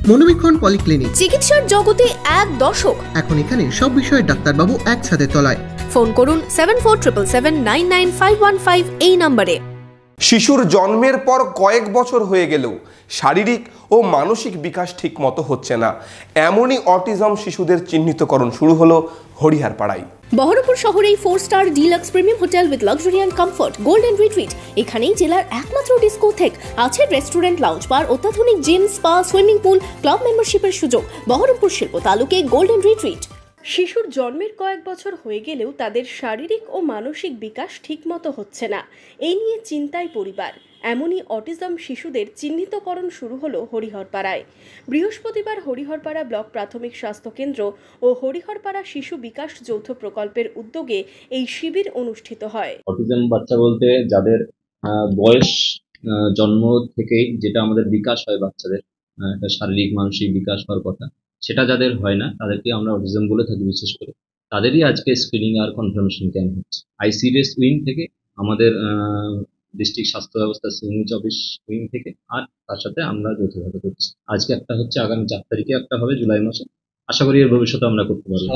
মনোবীক্ষণ polyclinic, চিকিৎসার জগতে এক দশক। এখন এখানে সব বিষয়ে ডাক্তারবাবু একসাথে তলায়। ফোন করুন 7477799515 এই নম্বরে। শিশুর জন্মের পর কয়েক বছর হয়ে গেলেও শারীরিক ও মানসিক বিকাশ ঠিক মতো হচ্ছে না, এমনই অটিজম শিশুদের চিহ্নিতকরণ শুরু হলো হরিহরপাড়ায়। বহরমপুর শহরেই 4 star deluxe premium hotel with luxury and comfort golden retreat. এখানেই জেলার একমাত্র ডিস্কোথেক, আছে রেস্টুরেন্ট, লাউঞ্জ বার, অত্যাধুনিক gym, spa, swimming pool, club মেম্বারশিপের সুযোগ। বহরমপুর শিল্প তালুকে গোল্ডেন রিট্রিট। শিশুর জন্মের কয়েক বছর হয়ে গেলেও তাদের শারীরিক ও মানসিক বিকাশ ঠিকমতো হচ্ছে না, এই নিয়ে চিন্তায় পরিবার। এমনই অটিজম শিশুদের চিহ্নিতকরণ শুরু হলো হরিহরপাড়ায়। বৃহস্পতিবার হরিহরপাড়া ব্লক প্রাথমিক স্বাস্থ্য কেন্দ্র ও হরিহরপাড়া শিশু বিকাশ যৌথ প্রকল্পের উদ্যোগে এই শিবির অনুষ্ঠিত হয়। অটিজম বাচ্চা বলতে যাদের বয়স জন্ম থেকেই যেটা আমাদের বিকাশ হয় বাচ্চাদের, একটা শারীরিক মানসিক বিকাশ হওয়ার কথা, সেটা যাদের হয় না তাদেরকে আমরা অটিজম বলে থাকি। বিশেষ করে তাদেরই আজকে স্ক্রিনিং আর কনফার্মেশন ক্যাম্প হচ্ছে আইসিডিএস উইং থেকে, আমাদের ডিস্ট্রিক্ট স্বাস্থ্য ব্যবস্থা সিএমএইচ অফিস উইং থেকে, আর তার সাথে আমরা যৌথভাবে করছি। আজকে একটা হচ্ছে, আগামী 4 তারিখে একটা হবে জুলাই মাসে। আশা করি এর ভবিষ্যতে আমরা করতে পারবো।